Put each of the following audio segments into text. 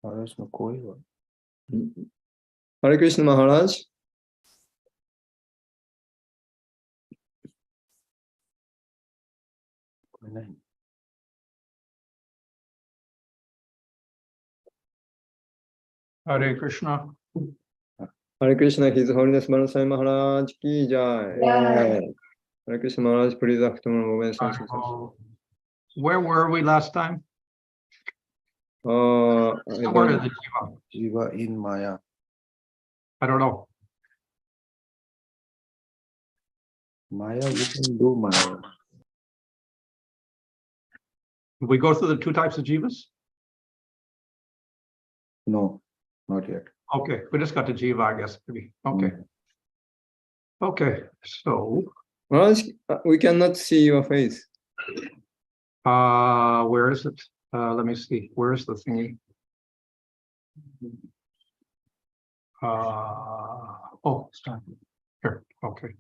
Maharajの声は。ハレクリシュナマハラージ。これ何？Hare Krishna. ハレクリシュナ、His Holiness Bhanuマハラージキージャイ。ハレクリシュナマハラージ、please act on the obeisance. Where were we last time? Where is the Jiva? Jiva in Maya. I don't know. Maya, you can do Maya. Did we go through the two types of Jivas? No, not yet. Okay, we just got to Jiva, I guess. Maybe. Okay. Okay, so Maharaj, we cannot see your face. where is it? Let me see. Where is the thingy? Oh, it's down here. Okay.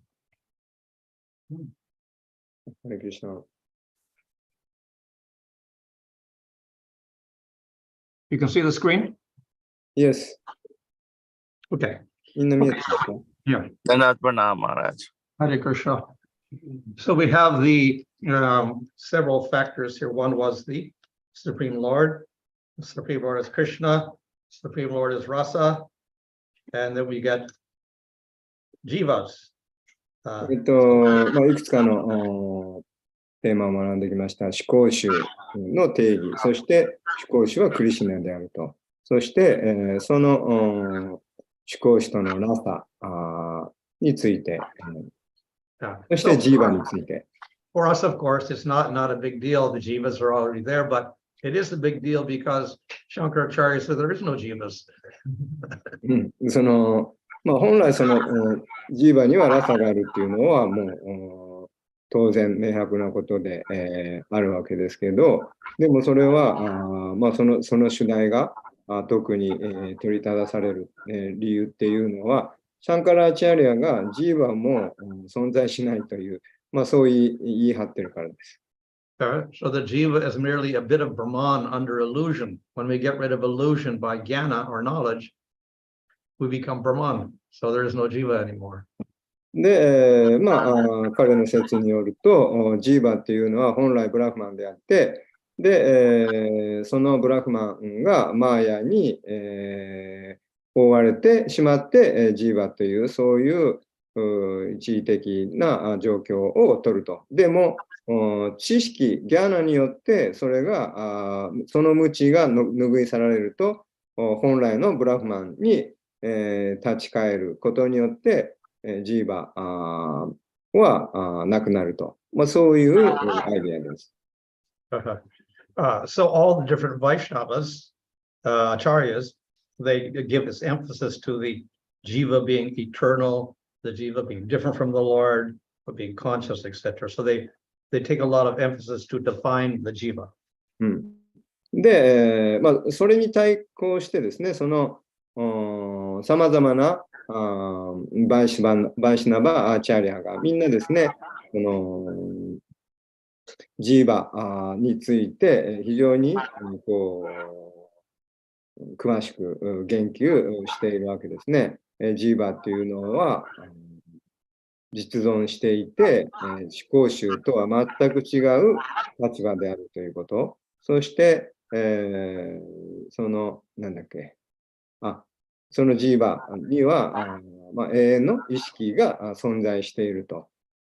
Hare Krishna. You can see the screen? Yes. Okay. みんな見えてますか？ Yeah. Tatva Maharaj. Hare Krishna. So we have the several factors here. One was the Supreme Lord. The Supreme Lord is Krishna. Supreme Lord is Rasa. And then we get Jivas. いくつかのテーマを学んできました。思考集の定義、そして思考集はクリシュナであると。そして、その思考集とのラサについて、そしてジーバについて。For us, of course, it's not a big deal. The Jivas are already there, but it is a big deal because Shankaracharya said there is no Jivas. 本来そのジーバにはラサがあるっていうのはもう当然明白なことで、あるわけですけど、でもそれはその主題が特に、取り正される、理由っていうのはシャンカラーチャリアがジーバも、存在しないという、そう言い張ってるからです。So the Jiva is merely a bit of Brahman under illusion. When we get rid of illusion by jnana or knowledge, we become Brahman. So there is no Jiva anymore. で、彼の説によると、ジーバっていうのは本来ブラフマンであって、で、そのブラフマンがマーヤに、覆われてしまって、ジーバというそういう一時的な状況を取ると。でも、知識、ギャーナによってそれが、その無知が拭い去られると、本来のブラフマンに、立ち返ることによって、ジーバはなくなると。そういうアイデアです。So all the different Vaishnavas, acharyas, they give this emphasis to the Jiva being eternal, the Jiva being different from the Lord, but being conscious, etc. So they take a lot of emphasis to define the Jiva. で、それに対抗してですね、そのさまざまなバイシナバ・アーチャリアがみんなですね、ジーバについて非常に詳しく言及しているわけですね。ジーバというのは実存していて、思考集とは全く違う立場であるということ。そして、そのジーバには、永遠の意識が存在していると。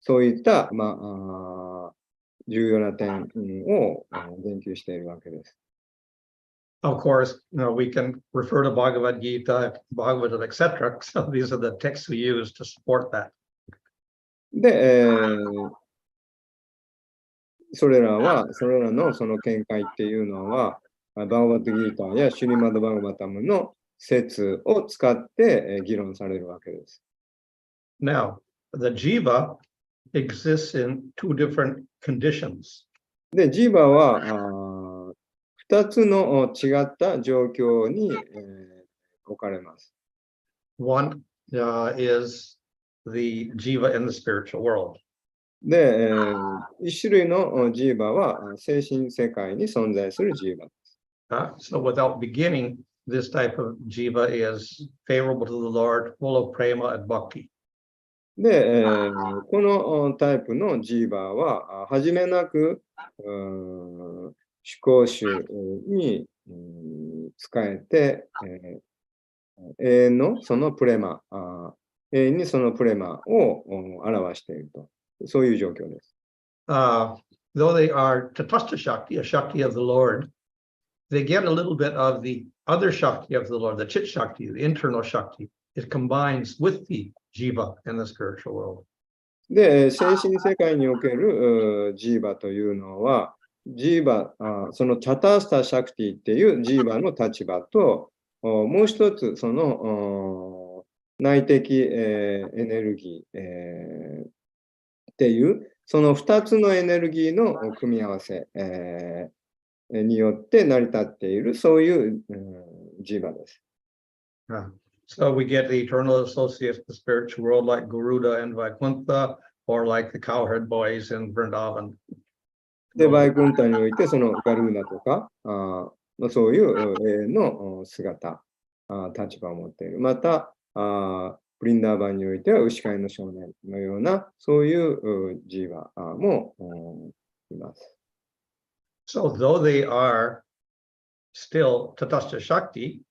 そういった、重要な点を言及しているわけです。Of course, we can refer to Bhagavad Gita, Bhagavatam, etc. So these are the texts we use to support that. で、それらのその見解っていうのは、バーガバッドギーターやシュリマド・バーガバタムの説を使って議論されるわけです。Now, the Jiva exists in two different conditions. で、ジーバは2つの違った状況に、置かれます。One is the Jiva in the spiritual world. で、一種類のジーバは精神世界に存在するジーバです。So without beginning, this type of jiva is favorable to the Lord, full of prema and bhakti. で、このタイプのジーバーは、はじめなく、思考集に使えて、永遠のそのプレマ、永遠にそのプレマを表していると。そういう状況です。Though they are Tatva Shakti, a Shakti of the Lord, they get a little bit of the other Shakti of the Lord, the Chit Shakti, the internal Shakti. It combines with the Jiva in the spiritual world. で、精神世界におけるジーバというのは、ジーバ、そのチャタースタシャクティっていうジーバの立場と、もう一つ、その内的、エネルギー、っていう、その2つのエネルギーの組み合わせ、によって成り立っている、そういう、ジーバです。So we get the eternal associates of the spiritual world like Garuda and Vaikuntha, or like the cowherd boys in Vrindavan. で、バイクンタにおいて、そのガルーナとか、そういう永遠の姿、立場を持っている。また、ブリンダーバンにおいては、牛飼いの少年のような、そういうジーバもいます。So though they are still Tatastha Shakti,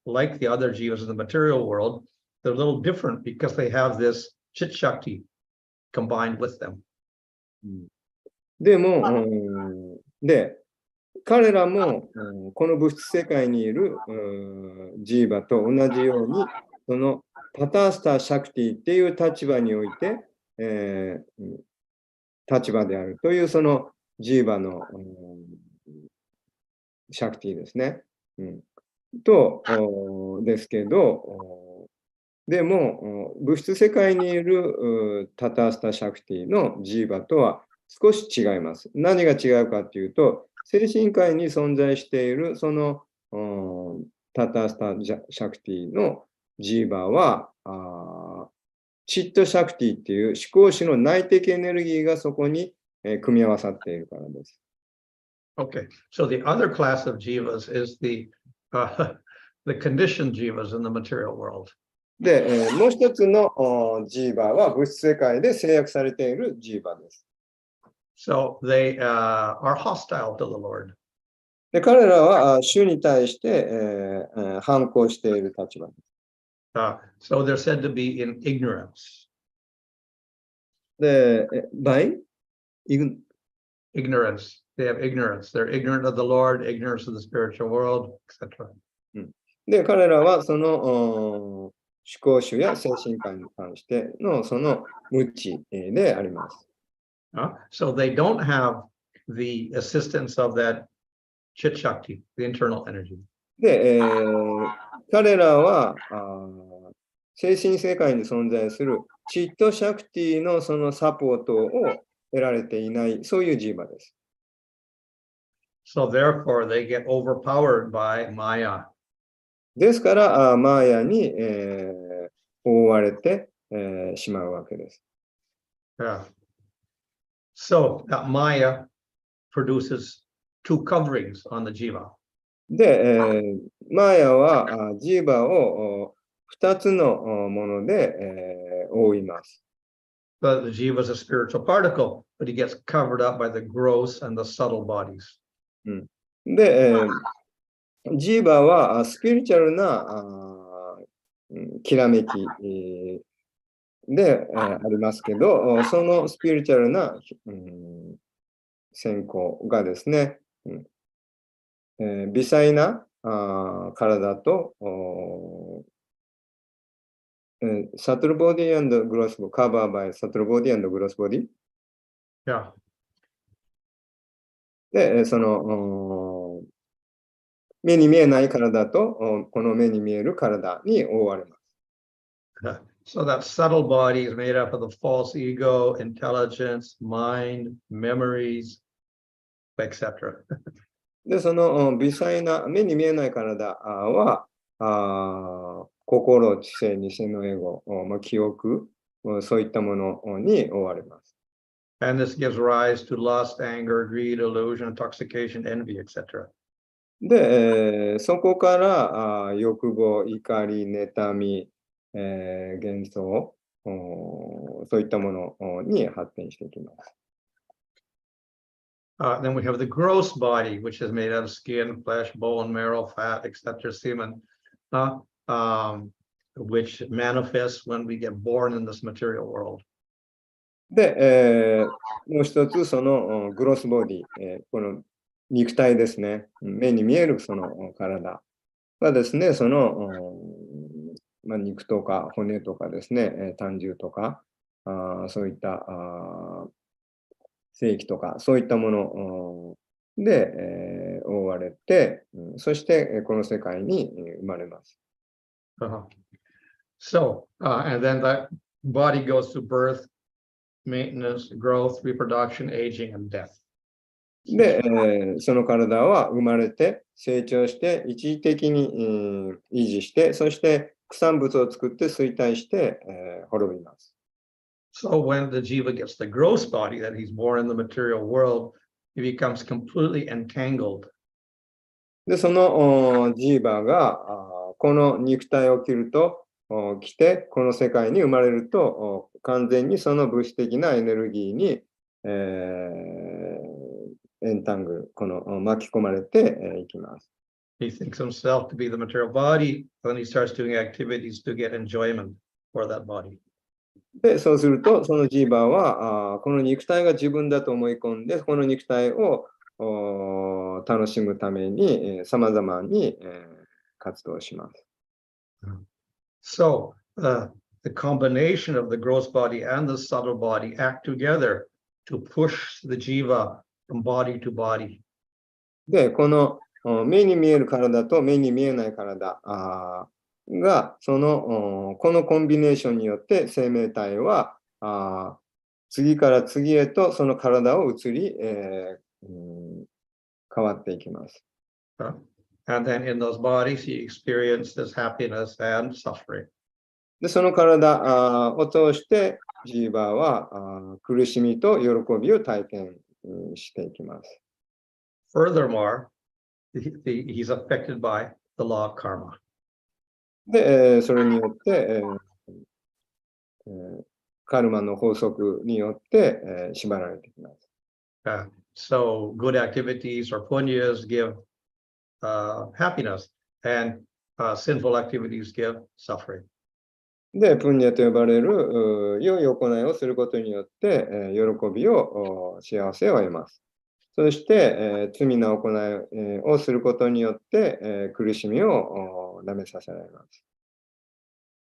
like the other jivas in the material world, they're a little different because they have this Chit Shakti combined with them. でも、彼らも、この物質世界にいるジーバと同じように、そのタタスタシャクティっていう立場において、立場であるというそのジーバの、シャクティですね。ですけど、でも、物質世界にいるタタスタシャクティのジーバとは少し違います。何が違うかというと、精神界に存在しているそのタタスタシャクティのジーバは、チットシャクティっていう思考主の内的エネルギーがそこに組み合わさっているからです。Okay, so the other class of jivas is the conditioned jivas in the material world. で、もう一つのジーバは物質世界で制約されているジーバです。So they are hostile to the Lord. で、彼らは主に対して、反抗している立場です。So they're said to be in ignorance. で、by ignorance. They have ignorance. They're ignorant of the Lord, ignorance of the spiritual world, etc. で、彼らはその思考主や精神界に関してのその無知であります。So they don't have the assistance of that chit shakti, the internal energy. で、彼らは精神世界に存在するチットシャクティのそのサポートを得られていない、そういうジーバです。So therefore they get overpowered by Maya. ですから、マーヤに、覆われて、しまうわけです。Yeah. So that Maya produces two coverings on the jiva. で、マーヤはジーバを2つのもので、覆います。But the jiva is a spiritual particle, but he gets covered up by the gross and the subtle bodies. で、ジーバはスピリチュアルなきらめき、で、ありますけど、そのスピリチュアルな、閃光がですね、微細な体と、サトルボディ&グロスボディ、カバーバイサトルボディ&グロスボディ。Yeah. で、その目に見えない体と、この目に見える体に覆われます。So that subtle body is made up of the false ego, intelligence, mind, memories, etc. で、その微細な目に見えない体は、心、知性、偽のエゴ、記憶、そういったものに覆われます。And this gives rise to lust, anger, greed, illusion, intoxication, envy, etc. で、そこから欲望、怒り、妬み、幻想、そういったものに発展していきます。Then we have the gross body, which is made out of skin, flesh, bone, marrow, fat, etc., semen, which manifests when we get born in this material world. で、もう一つ、そのグロスボディ、この肉体ですね。目に見えるその体がですね、その、肉とか骨とかですね、胆汁とか、そういった精液とか、そういったもので、覆われて、そしてこの世界に生まれます。So, and then that body goes through birth, maintenance, growth, reproduction, aging, and death. で、その体は生まれて、成長して、一時的に、維持して、そして副産物を作って衰退して、滅びます。So when the jiva gets the gross body that he's born in the material world, he becomes completely entangled. で、そのジーバがこの肉体を着ると、着て、この世界に生まれると、完全にその物質的なエネルギーに、エンタングル、この巻き込まれていきます。He thinks himself to be the material body, and he starts doing activities to get enjoyment for that body. で、そうすると、そのジーバーはこの肉体が自分だと思い込んで、この肉体を楽しむために、様々に、活動します。So, the combination of the gross body and the subtle body act together to push the jiva from body to body. で、この目に見える体と目に見えない体が、このコンビネーションによって生命体は次から次へとその体を移り、変わっていきます。And then in those bodies, he experiences happiness and suffering. で、その体を通して、ジーバーは苦しみと喜びを体験していきます。Furthermore, he's affected by the law of karma. で、それによって、カルマの法則によって、縛られていきます。So good activities or punyas give happiness, and sinful activities give suffering. で、プンニャと呼ばれる良い行いをすることによって、喜びを、幸せを得ます。そして、罪な行いをすることによって、苦しみをなめさせられます。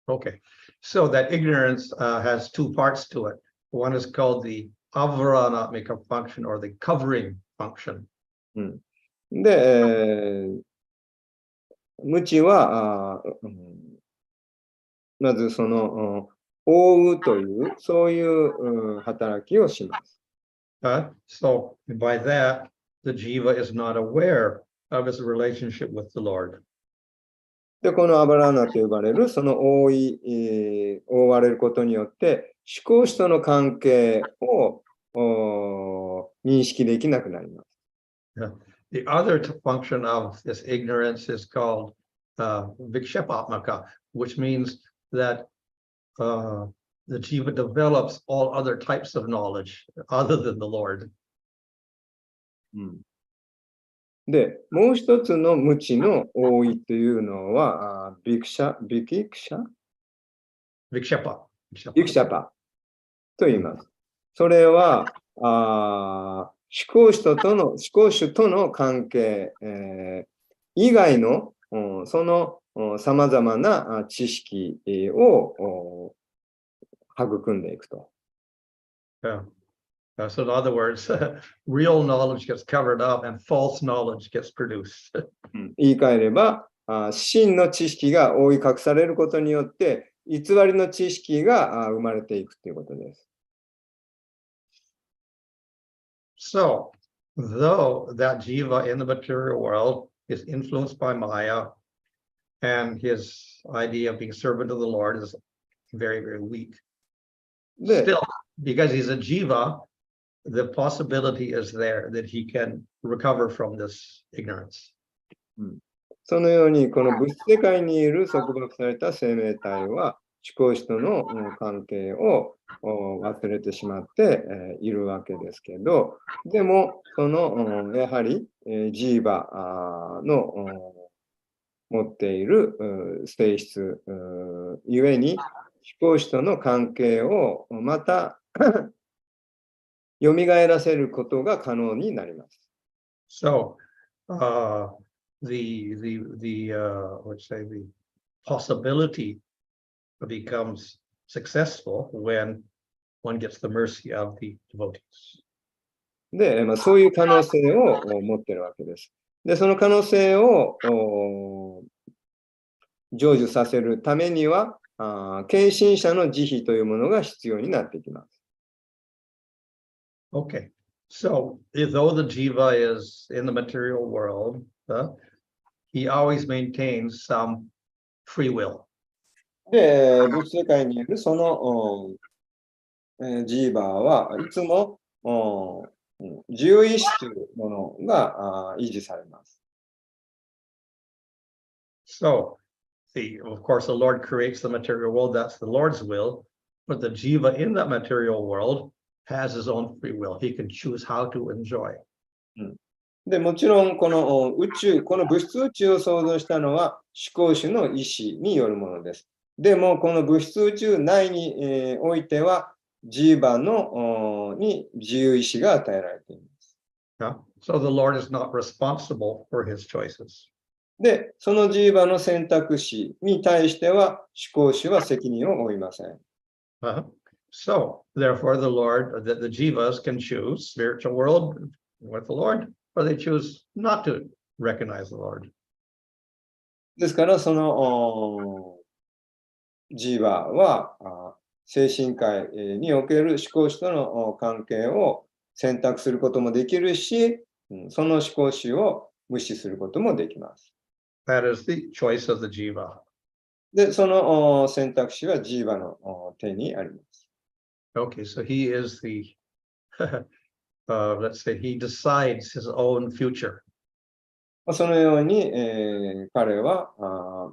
Okay, so that ignorance has two parts to it. One is called the avaranatmika function or the covering function. で、無知はまずその覆うというそういう働きをします。So by that, the jiva is not aware of his relationship with the Lord. で、このアバラーナと呼ばれるその覆われることによって思考主との関係を認識できなくなります。The other function of this ignorance is called vikshapatmaka, which means that the jiva develops all other types of knowledge other than the Lord. で、もう一つの無知の覆いというのは、ビクシャパと言います。それは、思考主との関係、以外の、その様々な知識を育んでいくと。So in other words, real knowledge gets covered up and false knowledge gets produced. 言い換えれば、真の知識が覆い隠されることによって、偽りの知識が生まれていくということです。So, though that jiva in the material world is influenced by Maya, and his idea of being servant of the Lord is very, very weak. Still, because he's a jiva, the possibility is there that he can recover from this ignorance. そのように、この物質世界にいる束縛された生命体は、思考主との関係を忘れてしまっているわけですけど、でも、やはりジーバの持っている性質ゆえに、思考主との関係をまた蘇らせることが可能になります。So, let's say the possibility becomes successful when one gets the mercy of the devotees. で、そういう可能性を持っているわけです。で、その可能性を成就させるためには、献身者の慈悲というものが必要になってきます。Okay, so though the jiva is in the material world, he always maintains some free will. で、物質世界にいるそのジーバーはいつも自由意志というものが維持されます。So, of course, the Lord creates the material world, that's the Lord's will, but the jiva in that material world has his own free will. He can choose how to enjoy. で、もちろん、このこの物質宇宙を創造したのは思考主の意志によるものです。でも、この物質宇宙内に、おいては、ジーバに自由意志が与えられています。So the Lord is not responsible for his choices. で、そのジーバの選択肢に対しては、思考主は責任を負いません。So, therefore, the jivas can choose spiritual world with the Lord, or they choose not to recognize the Lord. ですから、そのジーバは精神界における思考主との関係を選択することもできるし、その思考主を無視することもできます。That is the choice of the jiva. で、その選択肢はジーバの手にあります。Okay, so he is the, let's say, he decides his own future. そのように、彼は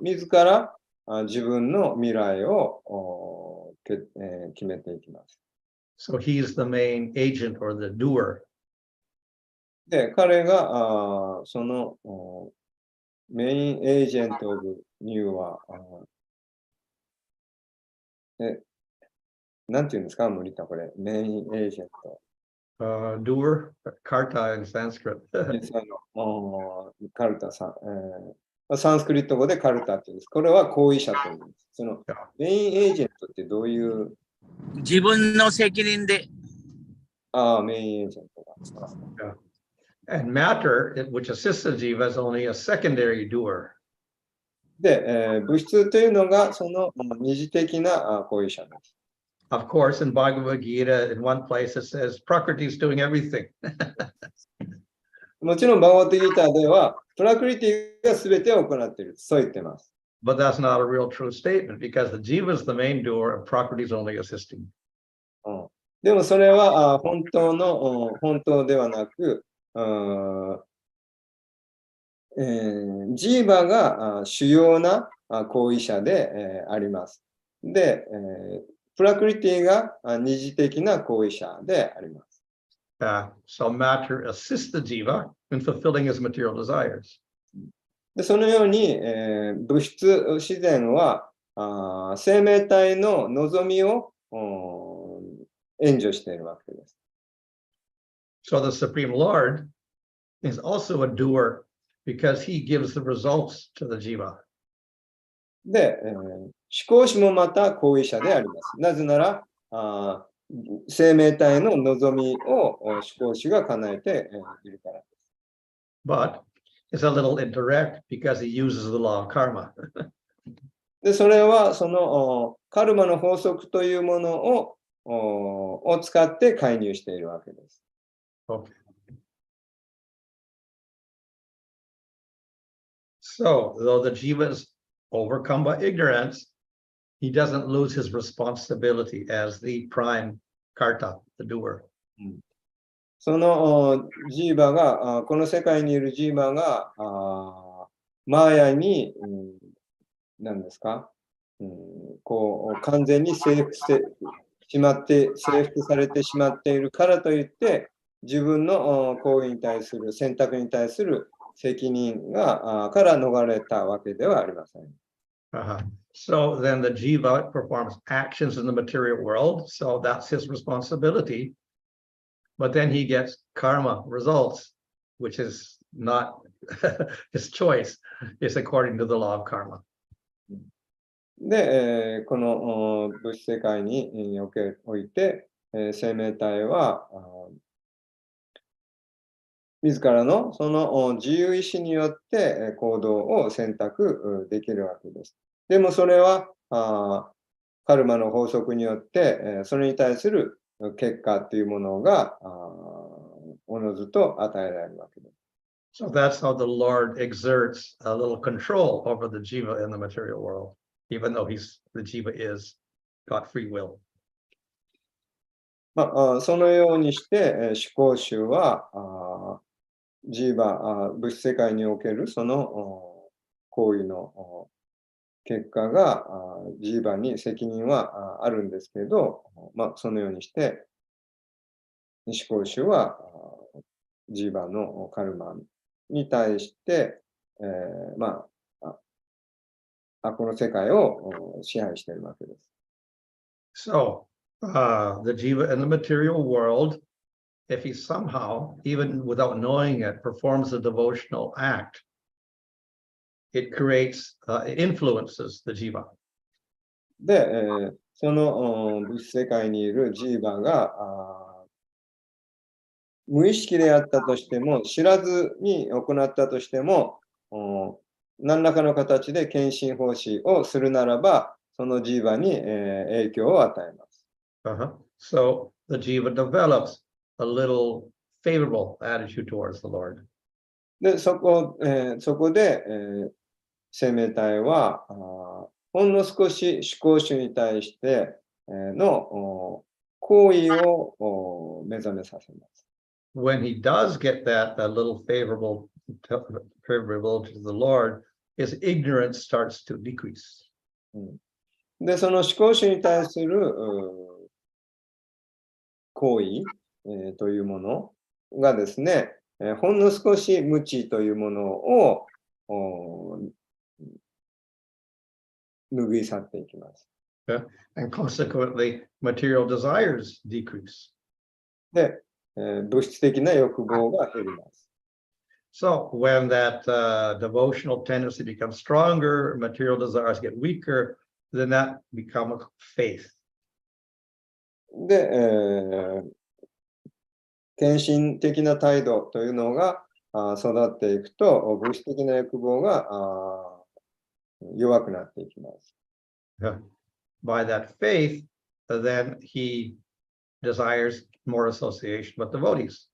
自ら自分の未来を決めていきます。So he's the main agent or the doer. で、彼がそのメインエージェント・オブ・ニューはなんていうんですか、無理だこれ。メインエージェント。Doer, karta in Sanskrit. カルタさん、サンスクリット語でカルタって言うんです。これは行為者と言います。そのメインエージェントってどういう自分の責任で。メインエージェントが。And matter, which assists the jiva, is only a secondary doer. で、物質というのがその二次的な行為者です。Of course, in Bhagavad Gita, in one place it says, Prakriti is doing everything. もちろん、バガバットギーターでは、プラクリティが全てを行っている。そう言ってます。But that's not a real true statement because the jiva is the main doer and Prakriti is only assisting. でもそれは本当ではなく、ジーバが主要な行為者であります。で、プラクリティが二次的な行為者であります。So matter assists the jiva in fulfilling his material desires. でそのように、物質自然は生命体の望みを援助しているわけです。So the Supreme Lord is also a doer because he gives the results to the jiva. で、思考主もまた行為者であります。なぜなら、生命体の望みを思考主が叶えているからです。But it's a little indirect because he uses the law of karma. で、それはそのカルマの法則というものを使って介入しているわけです。Okay. So, though the jiva is overcome by ignorance, he doesn't lose his responsibility as the prime karta, the doer. そのジーバが、この世界にいるジーバがマーヤに、何ですか、こう完全に征服されてしまっているからといって、自分の行為に対する選択に対する責任から逃れたわけではありません。So then the jiva performs actions in the material world, so that's his responsibility. But then he gets karma results, which is not his choice. It's according to the law of karma. で、この物質世界において、生命体は自らのその自由意志によって行動を選択できるわけです。でもそれはカルマの法則によってそれに対する結果っていうものがおのずと与えられるわけです。So that's how the Lord exerts a little control over the jiva in the material world, even though the jiva is got free will. そのようにして思考集はジーバ物質世界におけるその行為の結果がジーバに責任はあるんですけど、そのようにして思考集はジーバのカルマに対して、この世界を支配しているわけです。So, the jiva in the material world, if he somehow, even without knowing it, performs a devotional act, it creates, it influences the jiva. で、その物質世界にいるジーバが無意識であったとしても、知らずに行ったとしても、何らかの形で献身奉仕をするならば、そのジーバに影響を与えます。So the jiva develops a little favorable attitude towards the Lord. で、そこで、生命体はほんの少し思考主に対しての行為を目覚めさせます。When he does get that a little favorable to the Lord, his ignorance starts to decrease. で、その思考主に対する行為、というものがですね、ほんの少し無知というものを拭い去っていきます。And consequently, material desires decrease. で、物質的な欲望が減ります。So when that devotional tendency becomes stronger, material desires get weaker, then that becomes faith. で、献身的な態度というのが育っていくと、物質的な欲望が弱くなっていきます。By that faith, then he desires more association with devotees.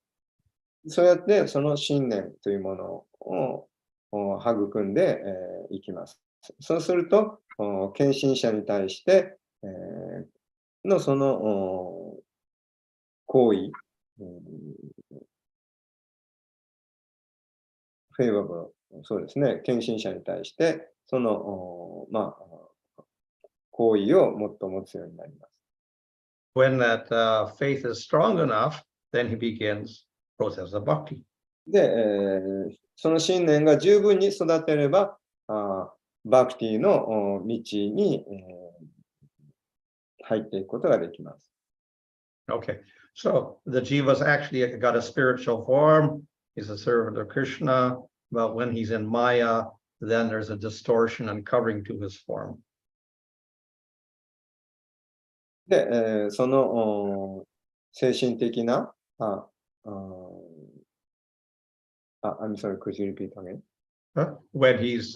そうやってその信念というものを育んでいきます。そうすると、献身者に対してのその行為、フェイバブル、そうですね、献身者に対してその行為をもっと持つようになります。When that faith is strong enough, then he begins process of bhakti. で、その信念が十分に育てれば、バクティの道に入っていくことができます。Okay, so the jiva's actually got a spiritual form. He's a servant of Krishna, but when he's in Maya, then there's a distortion and covering to his form. で、その精神的な、I'm sorry, could you repeat again? When he's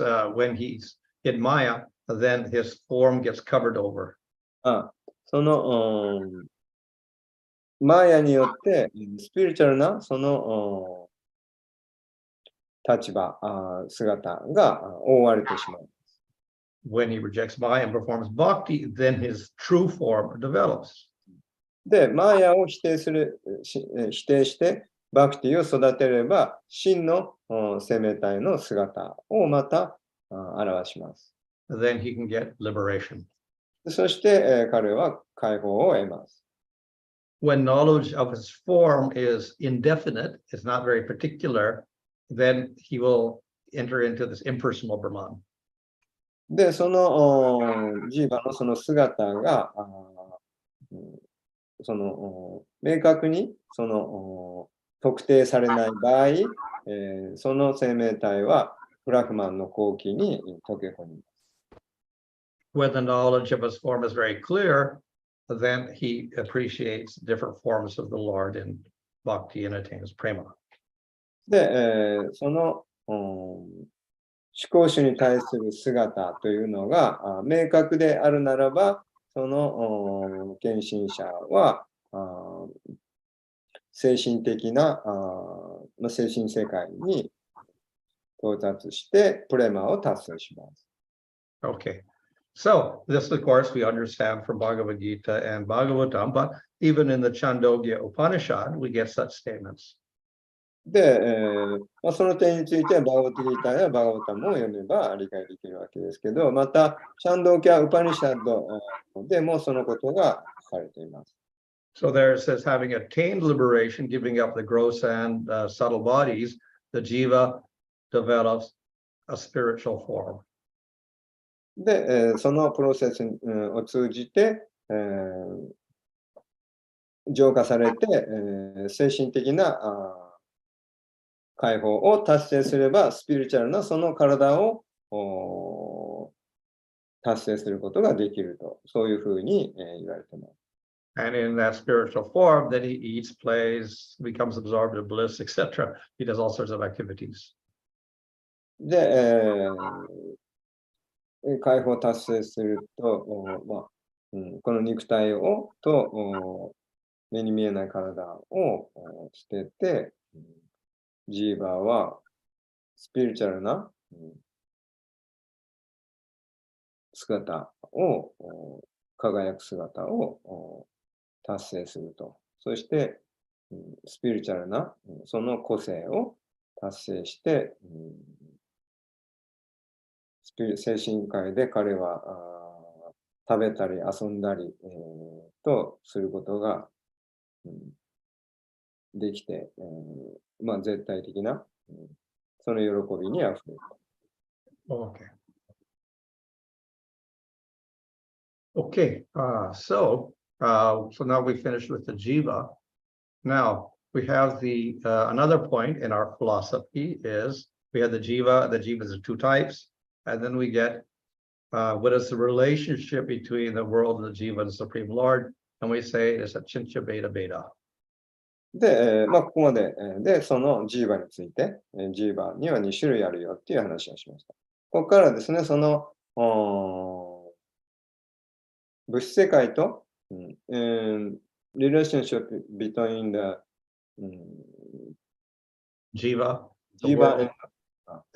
in Maya, then his form gets covered over. そのマーヤによってスピリチュアルなその立場、姿が覆われてしまう。When he rejects Maya and performs bhakti, then his true form develops. で、マーヤを否定して、バクティを育てれば、真の生命体の姿をまた表します。then he can get liberation. そして、彼は解放を得ます。When knowledge of his form is indefinite, it's not very particular, then he will enter into this impersonal Brahman. で、そのジーバのその姿が、その明確にその特定されない場合、その生命体はブラフマンの後期に溶け込みます。When the knowledge of his form is very clear, then he appreciates different forms of the Lord in bhakti and attains prema. で、その思考主に対する姿というのが明確であるならば、その献身者は精神的な精神世界に到達してプレマを達成します。Okay. So this, of course, we understand from Bhagavad Gita and Bhagavatam, but even in the Chandogya Upanishad, we get such statements. で、その点についてバガバットギーターやバガバタムを読めば理解できるわけですけど、また、チャンドーキャ・ウパニシャッドでもそのことが書かれています。So there it says, having attained liberation, giving up the gross and subtle bodies, the jiva develops a spiritual form. で、そのプロセスを通じて、浄化されて、精神的な解放を達成すれば、スピリチュアルなその体を達成することができると、そういうふうに言われています。And in that spiritual form, then he eats, plays, becomes absorbed in bliss, etc. He does all sorts of activities. で、解放を達成すると、この肉体をと目に見えない体を捨てて、ジーバーはスピリチュアルな姿を、輝く姿を達成すると。そして、スピリチュアルなその個性を達成して、精神界で彼は食べたり遊んだり、とすることが、できて、絶対的な、その喜びにあふれる。Okay. Okay. So now we finished with the jiva. Now we have the another point in our philosophy is we have the jiva. The jivas are two types, and then we get what is the relationship between the world and the jiva and the Supreme Lord, and we say it's a chincha beta beta. で、ここまで、で、そのジーバについて、ジーバには2種類あるよっていう話をしました。ここからですね、その物質世界と、relationship between the Jiva, the Jiva world,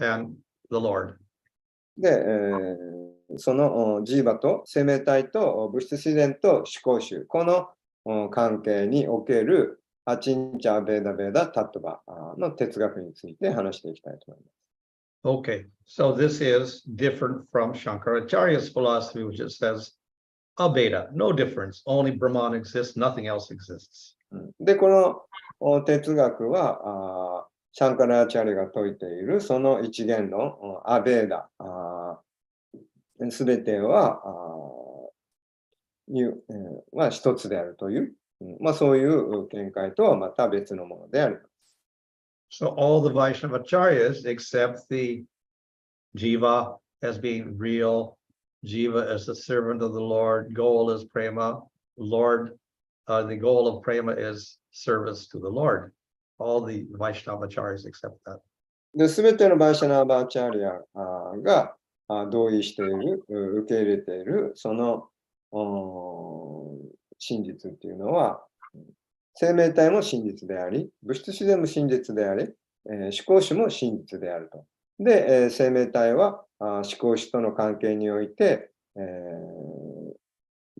and the Lord. で、そのジーバと生命体と物質自然と思考集、この関係におけるアチンチャ・ベーダ・ベーダ・タットバの哲学について話していきたいと思います。Okay, so this is different from Shankaracharya's philosophy, which it says, Abeda, no difference, only Brahman exists, nothing else exists. で、この哲学は、シャンカラーチャリが説いているその一元のアベーダ、すべては一つであるという、そういう見解とはまた別のものであります。So all the Vaishnavacharyas accept the Jiva as being real, Jiva as the servant of the Lord, goal is prema, Lord, the goal of prema is service to the Lord. All the Vaishnavacharyas accept that. で、すべてのバイシャナーバーチャリアが同意している、受け入れている、その真実っていうのは、生命体も真実であり、物質自然も真実であり、思考主も真実であると。で、生命体は思考主との関係において、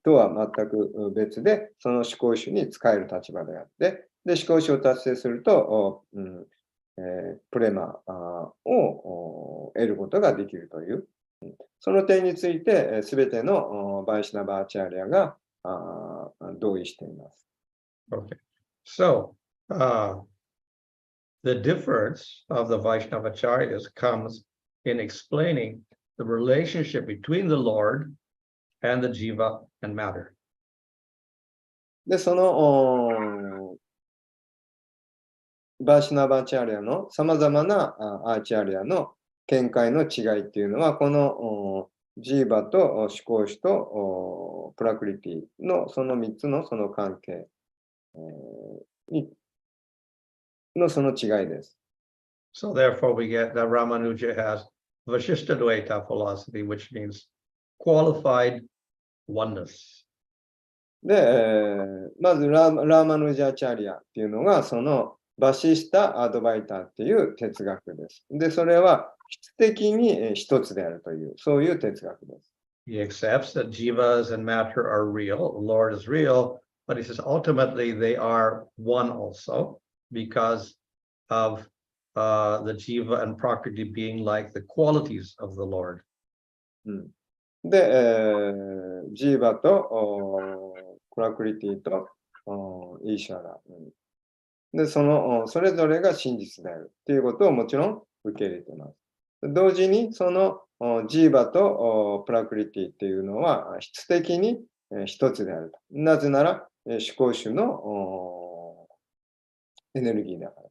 とは全く別で、その思考主に仕える立場であって、で、思考主を達成すると、プレマを得ることができるという、その点について、すべてのバイシナバーチャーリアが同意しています。Okay. So, the difference of the Vaishnavacharyas comes in explaining the relationship between the Lord and the jiva and matter. で、そのバーシナバーチャーリアのさまざまなアーチャーリアの見解の違いっていうのは、このジーバと思考主とプラクリティのその3つのその関係のその違いです。So therefore we get that Ramanuja has Vashishtadvaita philosophy, which means qualified oneness. で、まずラーマヌジャチャリアっていうのが、そのバシスタ・アドバイターっていう哲学です。で、それは質的に一つであるという、そういう哲学です。He accepts that jivas and matter are real, the Lord is real, but he says ultimately they are one also because of the jiva and prakriti being like the qualities of the Lord. で、ジーバとプラクリティとイーシャラ。で、それぞれが真実であるということをもちろん受け入れています。同時に、そのジーバとプラクリティっていうのは質的に一つであると。なぜなら、思考主のエネルギーだから。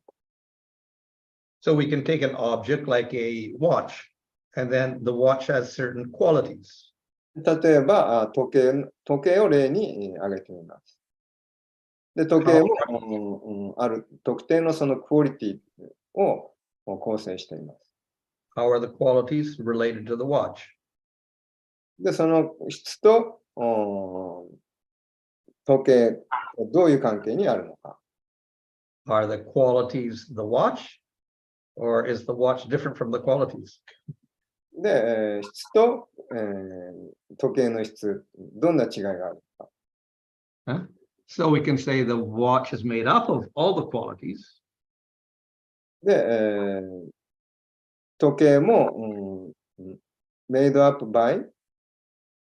So we can take an object like a watch, and then the watch has certain qualities. 例えば、時計を例に挙げてみます。で、時計も、ある特定のそのクオリティを構成しています。How are the qualities related to the watch? で、その質と時計、どういう関係にあるのか。Are the qualities the watch, or is the watch different from the qualities? で、質と、時計の質、どんな違いがあるのか。Huh? So we can say the watch is made up of all the qualities. で、時計も、made up by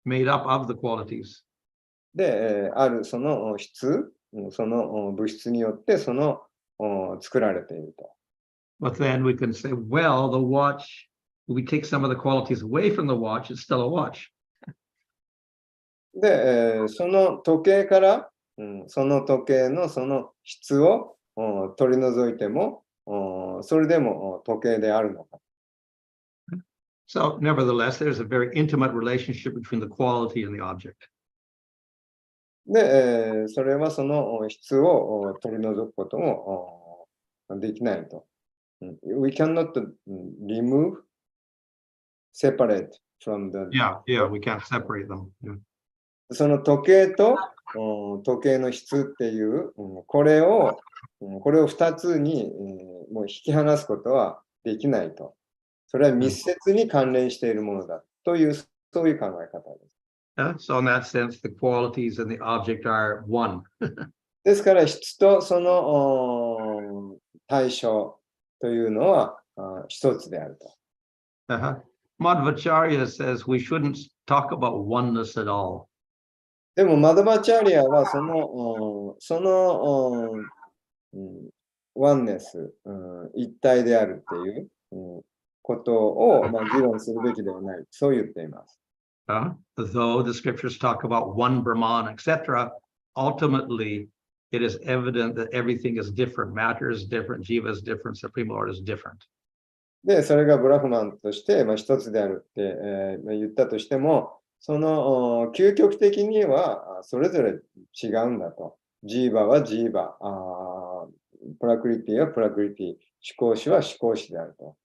Made up of the qualities. で、あるその質、その物質によってその作られていると。But then we can say, well, the watch, we take some of the qualities away from the watch, it's still a watch. で、その時計から、その時計のその質を取り除いても、それでも時計であるのか。So nevertheless, there's a very intimate relationship between the quality and the object. で、それはその質を取り除くこともできないと。We cannot remove, separate from the... Yeah, we can't separate them. Yeah. その時計と時計の質っていう、これを2つにもう引き離すことはできないと。それは密接に関連しているものだという、そういう考え方です。So in that sense, the qualities and the object are one. ですから質とその対象というのは一つであると。Madhvacharya says we shouldn't talk about oneness at all. でもマダバチャリアはそのワンネス、一体であるっていう、ことを、議論するべきではない。そう言っています。Though the scriptures talk about one Brahman, etc., ultimately it is evident that everything is different. Matter is different, Jiva is different, Supreme Lord is different. で、それがブラフマンとして、一つであるって、言ったとしても、その究極的にはそれぞれ違うんだと。ジーバはジーバ、プラクリティはプラクリティ、思考主は思考主であると。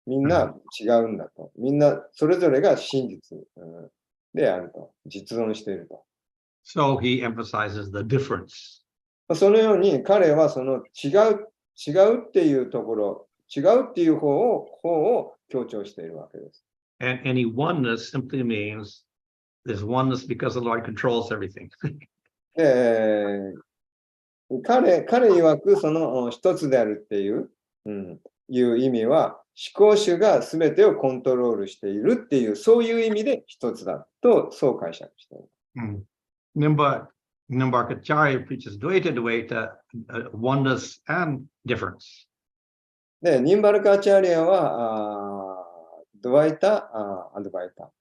みんな違うんだと。みんなそれぞれが真実であると。実存していると。So he emphasizes the difference. そのように彼はその違うっていうところ、違うっていう方を強調しているわけです。And any oneness simply means there's oneness because the Lord controls everything. 彼曰くその一つであるっていう、いう意味は、思考主が全てをコントロールしているっていう、そういう意味で一つだと、そう解釈している。Nimbarkacharya preaches Dvaita, oneness and difference. で、ニンバルカチャーリアは、ドワイタ、アドバイタ。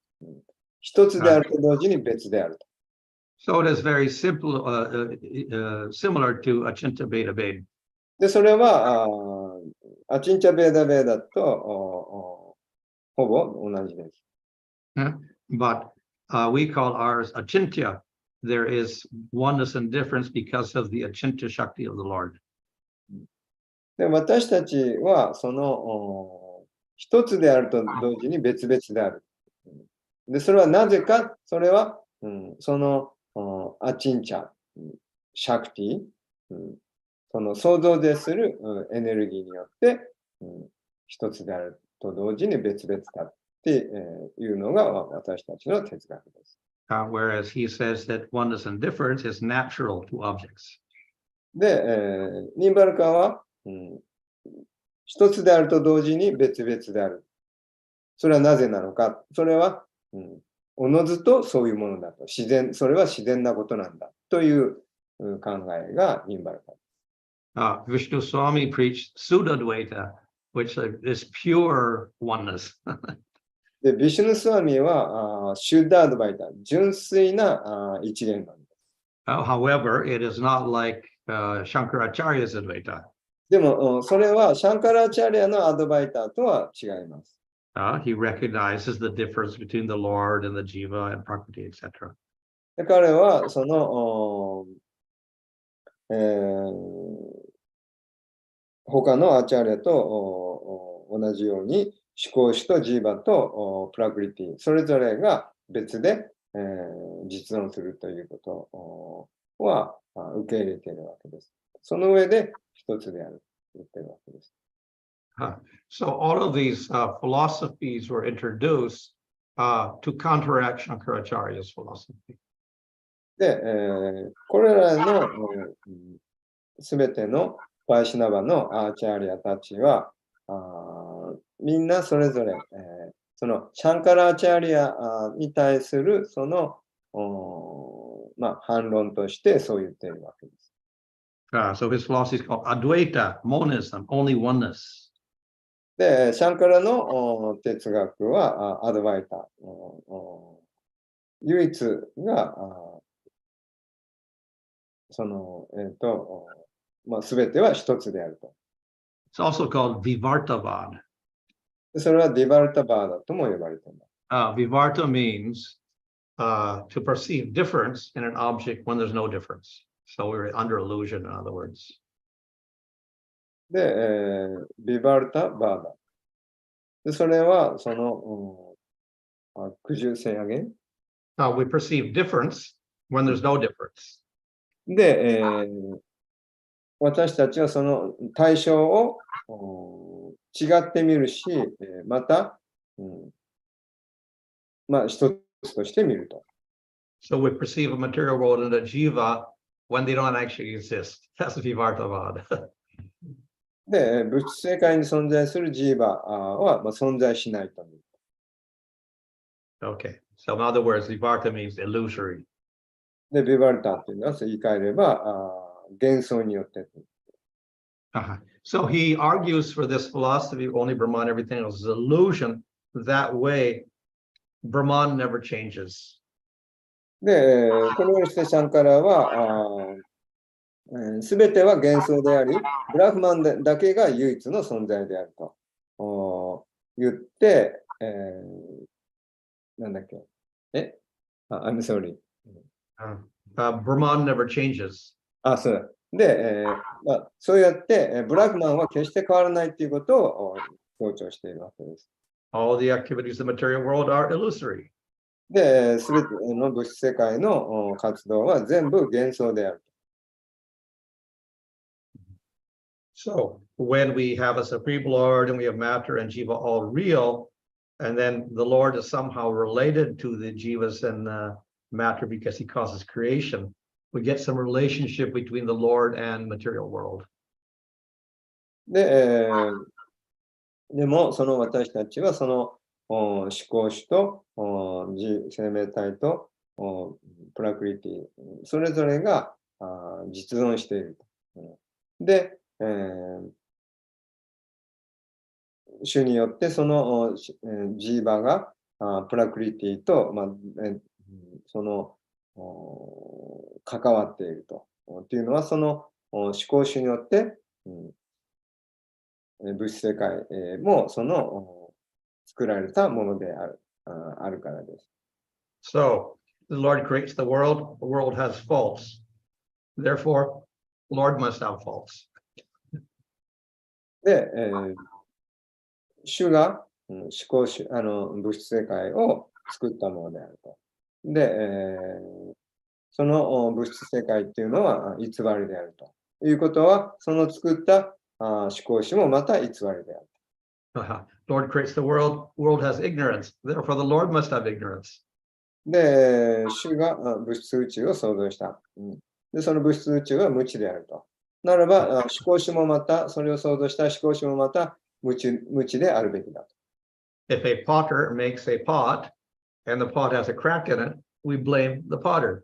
一つであると同時に別であると。So it is very simple, similar to Achinta Beta Beda. で、それは、アチンチャベーダベーダとほぼ同じです。But we call ours Achintya. There is oneness and difference because of the Achintya Shakti of the Lord. で、私たちは、その一つであると同時に別々である。で、それはなぜか、それは、そのアチンチャ、シャクティ、その想像でするエネルギーによって、一つであると同時に別々だっていうのが私たちの哲学です。Whereas he says that oneness and difference is natural to objects. で、ニンバルカは、一つであると同時に別々である。それはなぜなのか。それは、おのずとそういうものだと。それは自然なことなんだという考えがニンバルカ。Vishnu Swami preached Suddha-dvaita, which is pure oneness. で、ビシュヌスワミはシュッダードバイタ、純粋な一元論です。However, it is not like Shankaracharya's Advaita. でも、それはシャンカラチャリアのアドバイターとは違います。He recognizes the difference between the Lord and the Jiva and Prakriti, etc. で、彼はその、他のアチャリアと同じように思考主とジーバとプラクリティ、それぞれが別で、実存するということは受け入れているわけです。その上で一つであると言っているわけです。So all of these philosophies were introduced to counteract Shankaracharya's philosophy. で、これらのすべてのバイシナバのアーチャーリアたちは、みんなそれぞれ、そのシャンカラーチャーリアに対するその、反論としてそう言っているわけです。So his philosophy is called Advaita, monism, only oneness. で、シャンカラの哲学はアドバイタ、唯一がその、すべては一つであると。It's also called Vivartavad. それはディバルタバーダとも呼ばれています。Vivarta means to perceive difference in an object when there's no difference. So we're under illusion, in other words. で、ビバルタバーダ。で、それは、その、could you say again? We perceive difference when there's no difference. で、私たちはその対象を違って見るし、また、一つとして見ると。So we perceive a material world and a jiva when they don't actually exist. That's Vivartavad. で、物質世界に存在するジーバは、存在しないと見る。Okay. So in other words, Vivarta means illusory. で、ビバルタというのは言い換えれば、幻想によって。So he argues for this philosophy, only Brahman, everything else is illusion. That way, Brahman never changes. で、このようにしてシャンカラは、すべては幻想であり、ブラフマンだけが唯一の存在であると言って、なんだっけI'm sorry. Brahman never changes. そうだ。で、そうやって、ブラフマンは決して変わらないということを強調しているわけです。All the activities of the material world are illusory. で、すべての物質世界の活動は全部幻想である。So when we have a Supreme Lord and we have matter and jiva all real, and then the Lord is somehow related to the jivas and matter because he causes creation, we get some relationship between the Lord and material world. で、でも、その私たちはその思考主と生命体とプラクリティ、それぞれが実存していると。で、主によってそのジーバがプラクリティと、その関わっていると。っていうのは、その思考主によって、物質世界もその作られたものであるからです。So, the Lord creates the world has faults. Therefore, the Lord must have faults. で、主が思考主物質世界を作ったものであると。で、その物質世界っていうのは偽りであるということは、その作った思考主もまた偽りである。Lord creates the world has ignorance. Therefore, the Lord must have ignorance. で、主が物質宇宙を創造した。で、その物質宇宙は無知であると。ならば、思考主もまた、それを創造した思考主もまた無知であるべきだと。If a potter makes a pot and the pot has a crack in it, we blame the potter.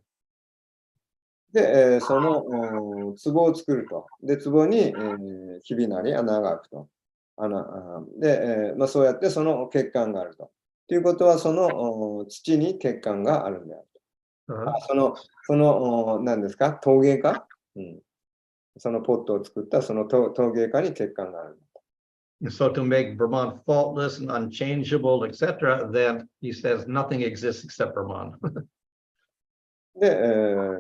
で、その壺を作ると。で、壺にひびなり穴が開くと。で、そうやってその欠陥があると。ということは、その土に欠陥があるんであると。何ですか、陶芸家、そのポットを作ったその陶芸家に欠陥がある。So to make Brahman faultless and unchangeable, etc., then he says nothing exists except Brahman. で、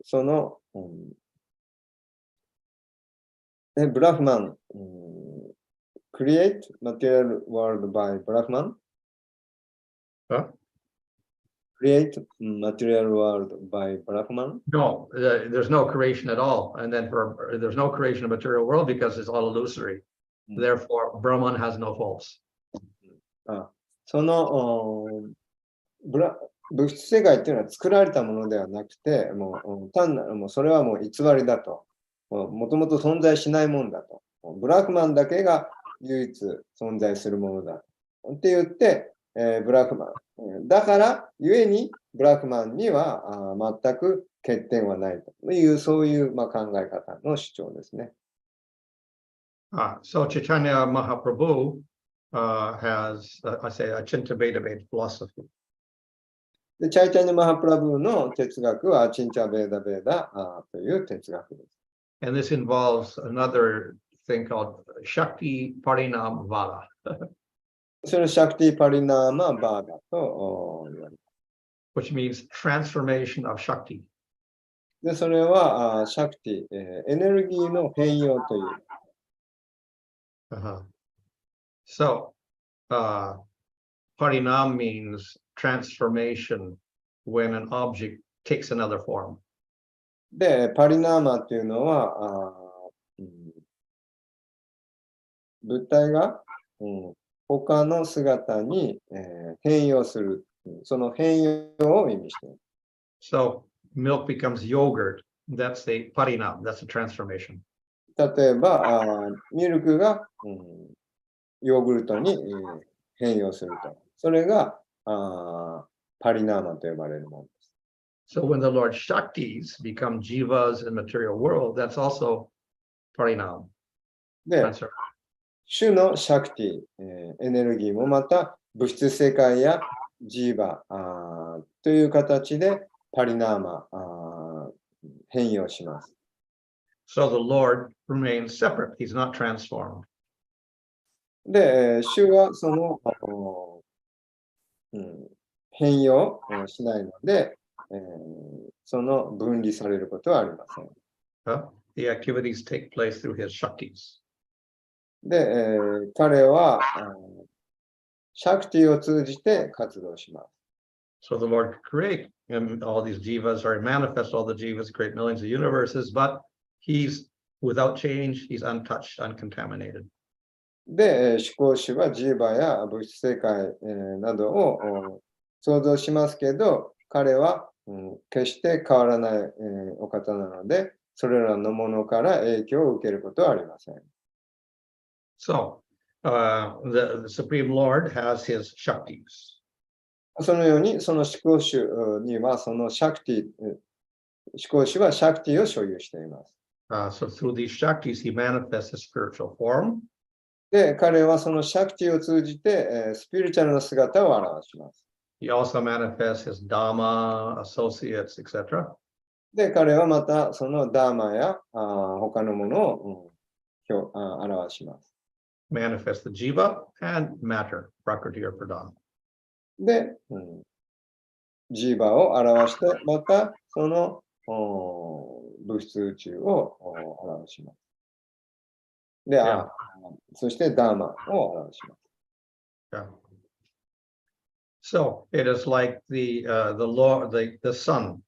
その、ブラフマン、create material world by Brahman? Huh? Create material world by Brahman? No, there's no creation at all. And then there's no creation of material world because it's all illusory. Therefore, Brahman has no faults. その物質世界っていうのは作られたものではなくて、単なるそれはもう偽りだと。もともと存在しないもんだと。ブラフマンだけが唯一存在するものだ。って言って、ブラフマン。だから、ゆえにブラフマンには全く欠点はないという、そういう考え方の主張ですね。So Chaitanya Mahaprabhu has, I say, a Chintabheda philosophy. で、チャイタニャ・マハプラブーの哲学はチンチャ・ベーダ・ベーダという哲学です。And this involves another thing called Shakti Parinam Vada. それをシャクティ・パリナーマ・バーダと言われます。Which means transformation of Shakti. で、それはシャクティ、エネルギーの変容という。So, Parinam means transformation when an object takes another form. で、パリナーマというのは、物体が、他の姿に、変容する。その変容を意味している。So, milk becomes yogurt. That's the Parinam. That's a transformation. 例えば、ミルクが、ヨーグルトに、変容すると。それがパリナーマと呼ばれるものです。So when the Lord Shaktis become jivas in material world, that's also parinam. で、主のシャクティ、エネルギーもまた物質世界やジーバという形でパリナーマ変容します。So the Lord remains separate. He's not transformed. で、主はその、変容しないので、その分離されることはありません。The activities take place through his shaktis. で、彼はシャクティを通じて活動します。So the Lord could create, and all these jivas are manifest, all the jivas create millions of universes, but he's without change, he's untouched, uncontaminated. で、思考主はジーバや物質世界などを創造しますけど、彼は決して変わらない、お方なので、それらのものから影響を受けることはありません。So, the Supreme Lord has his Shaktis. そのように、その思考主には、そのシャクティ、思考主はシャクティを所有しています。So through these Shaktis, he manifests his spiritual form. で、彼はそのシャクティを通じて、スピリチュアルな姿を表します。He also manifests his Dhamma, associates, etc. で、彼はまたそのダーマや他のものを、表します。Manifests the Jiva and matter, Prakriti or Pradana. で、ジーバを表して、またその物質宇宙を表します。で、Yeah. そしてダーマを表します。Yeah. So it is like the Lord, the sun.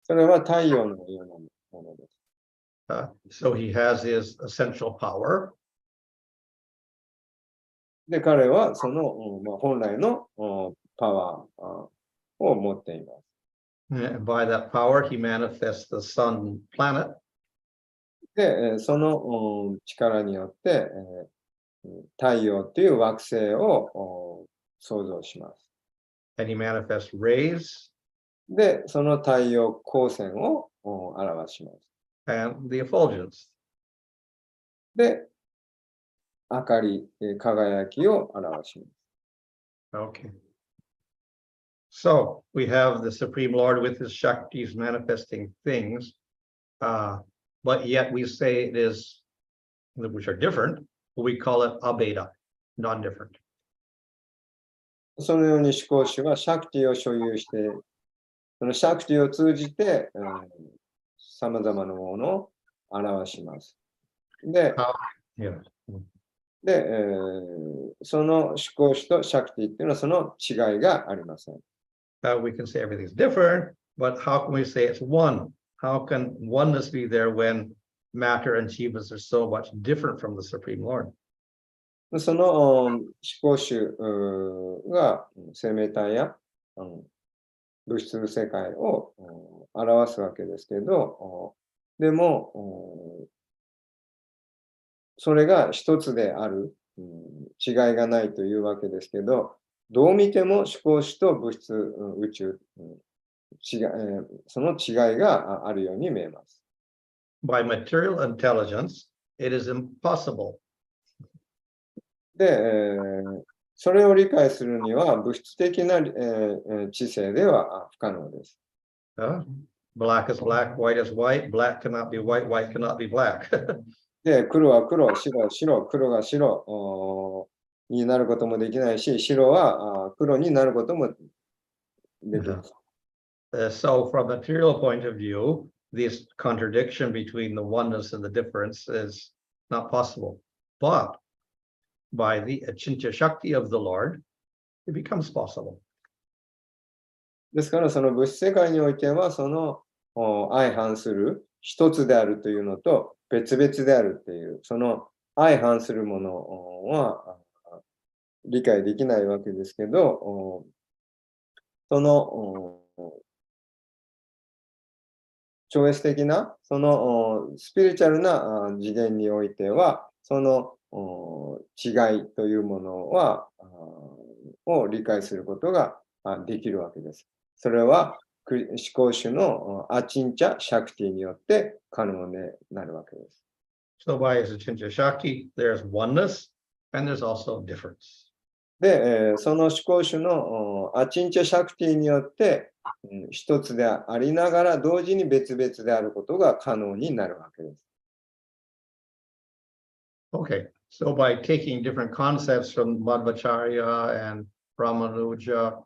それは太陽のようなものです。So he has his essential power. で、彼はその、本来のパワーを持っています。And by that power, he manifests the sun planet. で、その力によって、太陽という惑星を創造します。And he manifests rays で、その太陽光線を表します。and the effulgence. で、明かり、輝きを表します。Okay. So we have the Supreme Lord with his Shaktis manifesting things, but yet we say it is, which are different, we call it Abheda, non-different. そのように思考主はシャクティを所有して、そのシャクティを通じて、さまざまなものを表します。で、Yeah. で、その思考主とシャクティっていうのはその違いがありません。We can say everything's different, but how can we say it's one? How can oneness be there when matter and jivas are so much different from the Supreme Lord? その思考主が生命体や物質の世界を表すわけですけど、でも、それが一つである、違いがないというわけですけど、どう見ても思考主と物質宇宙、その違いがあるように見えます。By material intelligence, it is impossible. で、それを理解するには物質的な、知性では不可能です。Black is black, white is white, black cannot be white, white cannot be black. で、黒は黒、白は白、黒が白になることもできないし、白は黒になることもできます。So from a material point of view, this contradiction between the oneness and the difference is not possible. But by the Achintya Shakti of the Lord, it becomes possible. ですから、その物質世界においては、その相反する一つであるというのと別々であるという、その相反するものは理解できないわけですけど、その超越的な、そのスピリチュアルな次元においては、その違いというものはを理解することができるわけです。それは思考主のアチンチャ・シャクティによって可能になるわけです。So by his Achintya Shakti, there's oneness and there's also difference. で、その思考主のアチンチャ・シャクティによって一つでありながら同時に別々であることが可能になるわけです。Okay, so by taking different concepts from Madhvacharya and Ramanuja,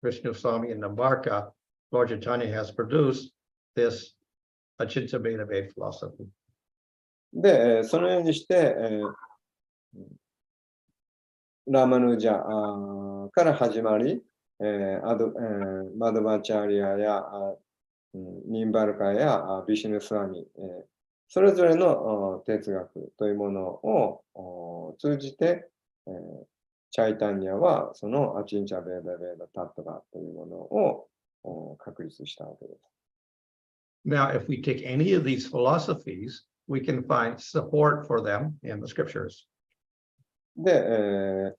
Vishnu Swami, and Nambarka, Lord Chaitanya has produced this Achintya Beta Beta philosophy. で、そのようにして、ラマヌジャから始まり、マドバチャーリアやニンバルカやビシュヌスワミ、それぞれの哲学というものを通じて、チャイタンニャはそのアチンチャベーダベーダタットバというものを確立したわけです。Now, if we take any of these philosophies, we can find support for them in the scriptures. で、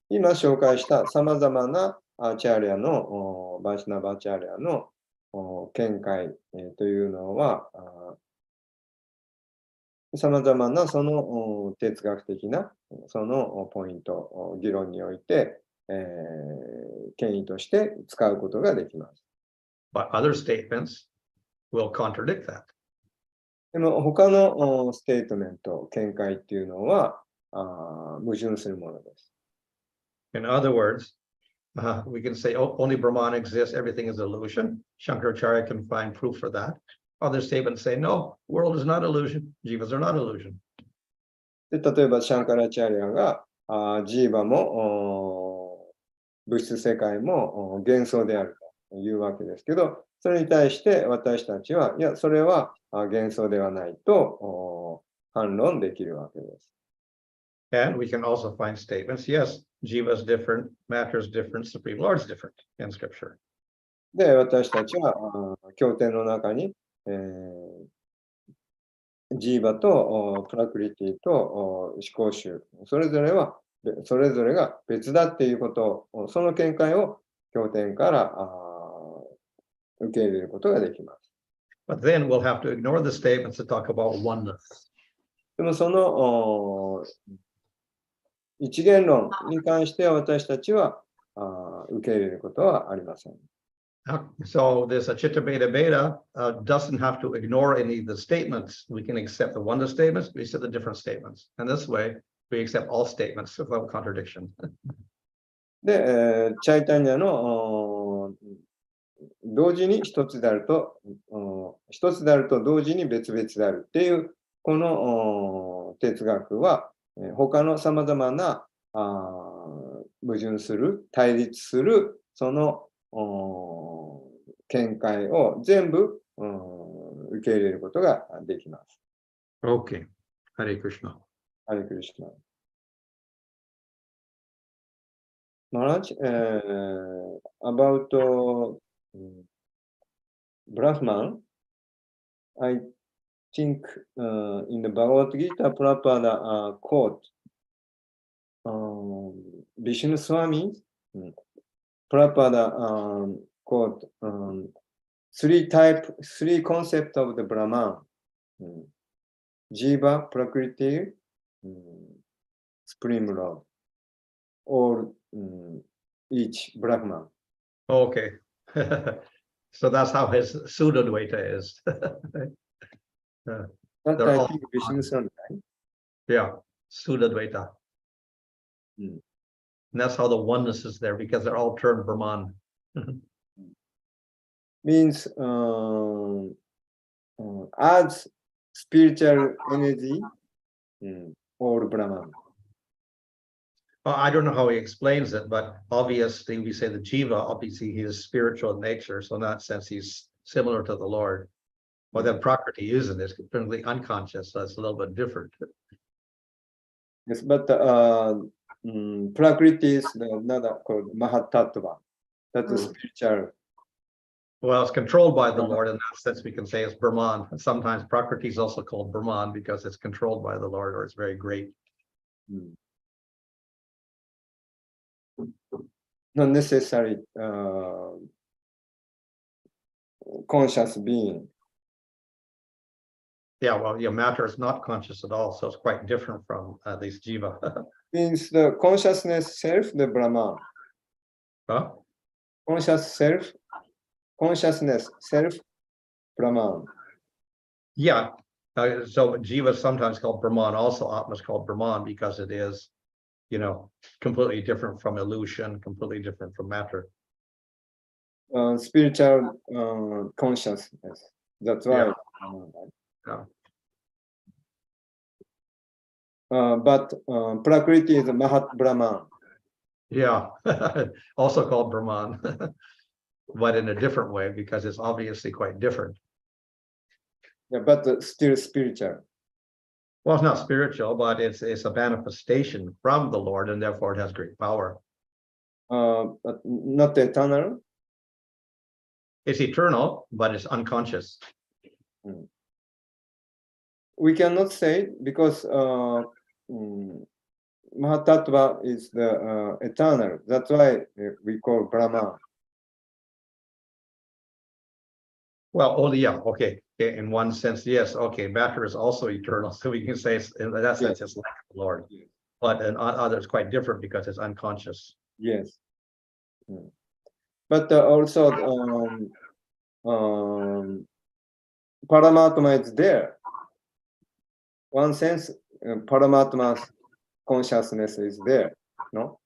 今紹介したさまざまなアーチャーリアの、バーシナバーチャーリアの見解、というのは、さまざまなその哲学的なそのポイント、議論において、権威として使うことができます。But other statements will contradict that. でも他のステートメント、見解っていうのは矛盾するものです。In other words, we can say, oh, only Brahman exists, everything is illusion. Shankaracharya can find proof for that. Other statements say, no, world is not illusion, jivas are not illusion. で例えば、シャンカラチャリアがジーバも物質世界も幻想であるというわけですけど、それに対して私たちは、いや、それは幻想ではないと反論できるわけです。And we can also find statements, yes, jiva is different, matter is different, Supreme Lord is different in scripture. で、私たちは経典の中に、ジーバとプラクリティと思考集、それぞれが別だっていうことを、その見解を経典から受け入れることができます。But then we'll have to ignore the statements that talk about oneness. でもその一元論に関しては私たちは受け入れることはありません。So this Chitta Beta Beta doesn't have to ignore any of the statements. We can accept the oneness statements, we accept the different statements. And this way, we accept all statements without contradiction. で、チャイタニャの同時に一つであると同時に別々であるっていうこの哲学は他のさまざまな矛盾する対立するその見解を全部受け入れることができます。Okay. Hare Krishna. Hare Krishna. Maharaj, about Brahman, I think in the Bhagavad Gita, Prabhupada quote Vishnu Swami, Prabhupada quote three concepts of the Brahman, Jiva, Prakriti, Supreme Lord, or each Brahman. Okay. So that's how his pseudo-dvaita is. That I think Vishnu Swami, right? Yeah, pseudo-dvaita. And that's how the oneness is there, because they're all termed Brahman. Means adds spiritual energy or Brahman. I don't know how he explains it, but obviously we say the jiva, obviously he is spiritual in nature. So in that sense, he's similar to the Lord. Well, then Prakriti isn't, it's completely unconscious. So it's a little bit different. Yes, but Prakriti is another called Tatva. That is spiritual. Well, it's controlled by the Lord. In that sense, we can say it's Brahman. And sometimes Prakriti is also called Brahman because it's controlled by the Lord or it's very great. Not necessarily conscious being. Yeah, well, your matter is not conscious at all, so it's quite different from this jiva. Means the consciousness self, the Brahman. Huh? Consciousness self, Brahman. Yeah, so jiva is sometimes called Brahman, also Atma is called Brahman because it is, completely different from illusion, completely different from matter. Spiritual consciousness. That's why. Yeah. But Prakriti is Mahat Brahman. Yeah, also called Brahman, but in a different way because it's obviously quite different. Yeah, but still spiritual. Well, it's not spiritual, but it's a manifestation from the Lord, and therefore it has great power. But not eternal. it's eternal, but it's unconscious. We cannot say because Mahatatva is the eternal. That's why we call Brahman. Well, only, yeah, okay. In one sense, yes, okay, matter is also eternal, so we can say in that sense it's like the Lord. But in others, quite different because it's unconscious. Yes. But also, Paramatma is there. One sense, Paramatma's consciousness is there, no?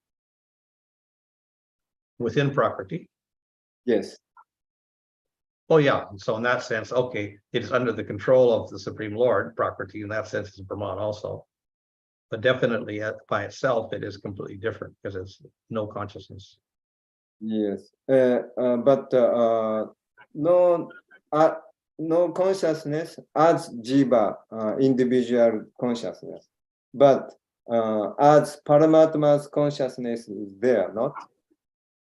Within Prakriti. Yes. Oh, yeah. So in that sense, okay, it is under the control of the Supreme Lord, Prakriti, in that sense is Brahman also. But definitely by itself, it is completely different because it's no consciousness. Yes. But no consciousness as jiva, individual consciousness. But as Paramatma's consciousness is there, not?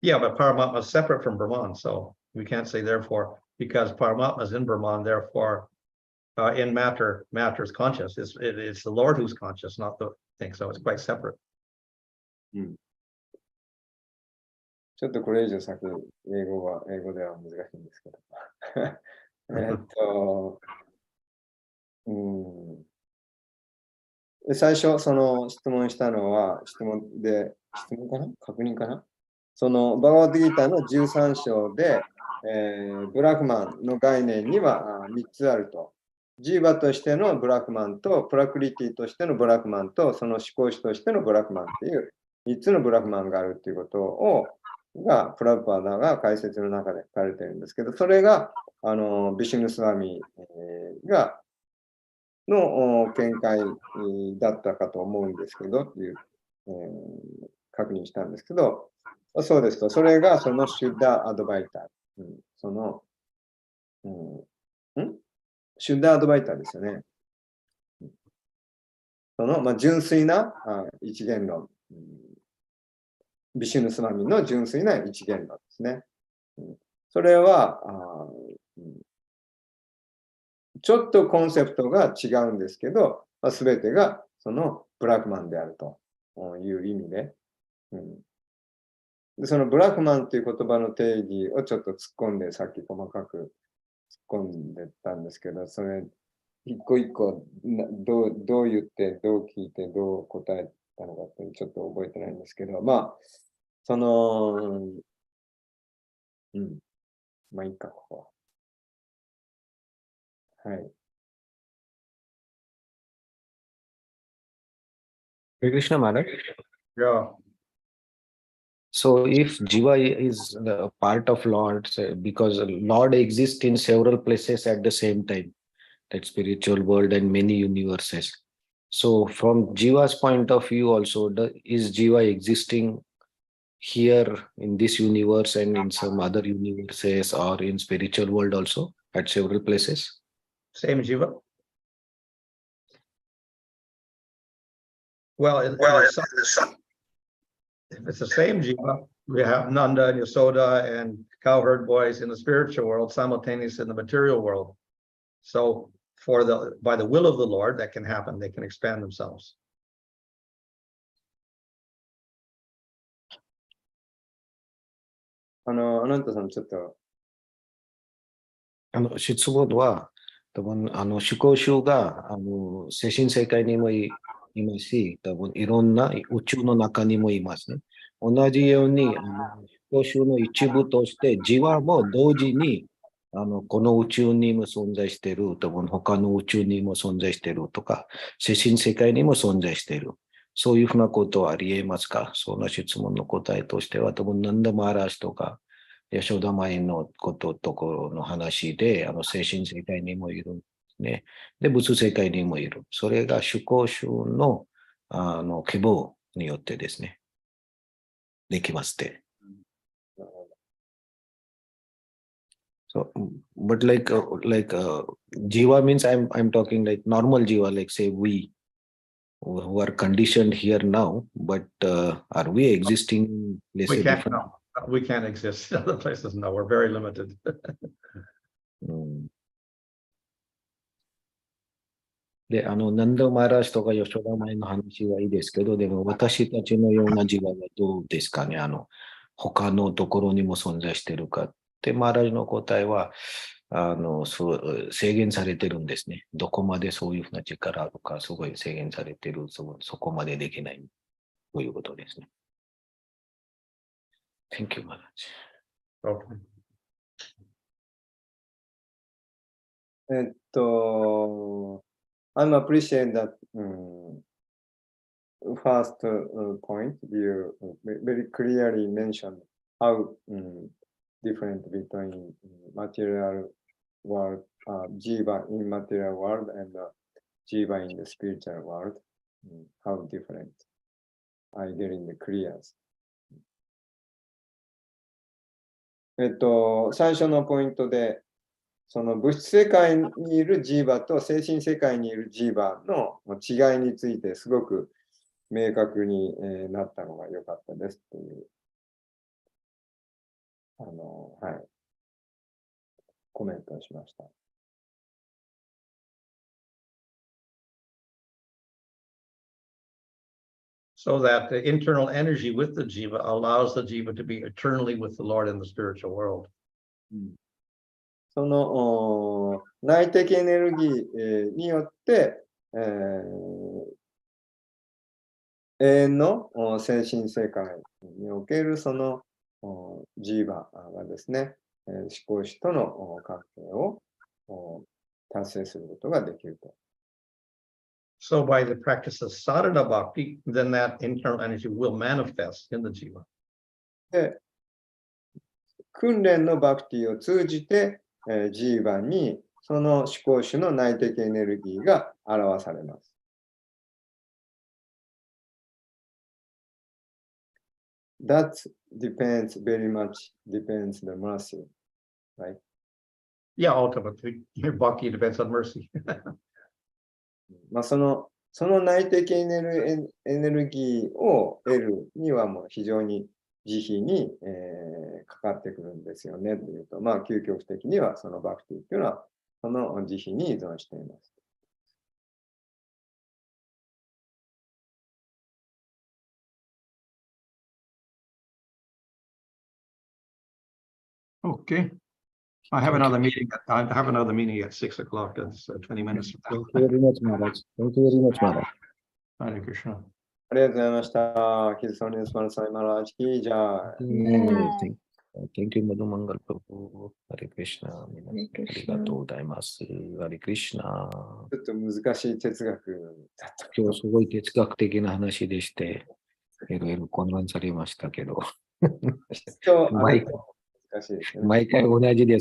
Yeah, but Paramatma is separate from Brahman, so we can't say therefore, because Paramatma is in Brahman, therefore in matter is conscious. It's the Lord who's conscious, not the thing, so it's quite separate. ちょっとこれ以上先、英語では難しいんですけど。最初、その質問したのは、質問かな確認かなその、バガバッドギーターの13章で、ブラフマンの概念には3つあると。ジーバとしてのブラフマンと、プラクリティとしてのブラフマンと、その思考主としてのブラフマンっていう3つのブラフマンがあるっていうことが、プラブパーダが解説の中で書かれているんですけど、それが、ビシュヌスワミの見解だったかと思うんですけど、っていう、確認したんですけど、そうですと、それがそのシュッダーアドバイター。その、シュッダーアドバイターですよね。その、純粋な一元論。ビシュヌスワミの純粋な一元論ですね。それはちょっとコンセプトが違うんですけど、すべてがそのブラフマンであるという意味で、でそのブラフマンという言葉の定義をちょっと突っ込んで、さっき細かく突っ込んでたんですけど、それ一個一個どう言って、どう聞いて、どう答えたのかってちょっと覚えてないんですけど、まあ、その、まあいいか、ここは。はい。Hare Krishna Maharaj. Yeah. So if Jiva is the part of Lord, because Lord exists in several places at the same time, that spiritual world and many universes. So from Jiva's point of view also, is Jiva existing here in this universe and in some other universes or in spiritual world also at several places? Same Jiva. Well, if it's the same Jiva, we have Nanda and Yasoda and cowherd boys in the spiritual world, simultaneously in the material world. So by the will of the Lord, that can happen. They can expand themselves. アナンタさん、ちょっと。質問は、多分、思考集が、精神世界にもいますし、多分、いろんな宇宙の中にもいますね。同じように、思考集の一部として、ジワも同時に、この宇宙にも存在している、多分、他の宇宙にも存在しているとか、精神世界にも存在している。そういうふうなことはあり得ますか？その質問の答えとしては、多分、ナンダマーラージとか、ヤショダマイのところの話で、精神世界にもいるんですね。で、物世界にもいる。それが主向主の、希望によってですね、できますって。So, but like jiva means I'm talking like normal jiva, like say we who are conditioned here now, but are we existing? We can't know. we can't exist in other places. No, we're very limited. で、何度もマラシとか吉田前の話はいいですけど、でも私たちのような自我はどうですかね。他のところにも存在しているかって、マラシの答えは、そう制限されてるんですね。どこまでそういうふうな力あるか、すごい制限されてる、そこまでできないということですね。Thank you, Maharaj. Okay. I'm appreciate that first point you very clearly mentioned how different between material world, jiva in material world and jiva in the spiritual world. How different. I get in the clears. 最初のポイントで、その物質世界にいるジーバと精神世界にいるジーバの違いについてすごく明確になったのが良かったですという、はい、コメントをしました。So that the internal energy with the jiva allows the jiva to be eternally with the Lord in the spiritual world. その内的エネルギーによって、永遠の精神世界におけるそのジーバがですね、思考主との関係を達成することができると。So by the practice of sadhana bhakti, then that internal energy will manifest in the jiva. で、訓練のバクティを通じて、ジーバにその思考主の内的エネルギーが表されます。That depends very much, depends the mercy, right? Yeah, ultimately, your bhakti depends on mercy. まあその内的エネルギーを得るにはもう非常に慈悲に、かかってくるんですよねというと、まあ究極的にはそのバクティっていうのはその慈悲に依存しています。Okay. I have another meeting. I have another meeting at 6 o'clock. That's 20 minutes. Thank you very much, Maharaj. Thank you very much, Maharaj. Hare Krishna. ありがとうございました。キリストのスマルサイマラージキージャー。Thank you, Madhu Mangal Prabhu. Hare Krishna. ありがとうございます。Hare Krishna. ちょっと難しい哲学だった。今日すごい哲学的な話でして、いろいろ混乱されましたけど。難しいですね。毎回同じです。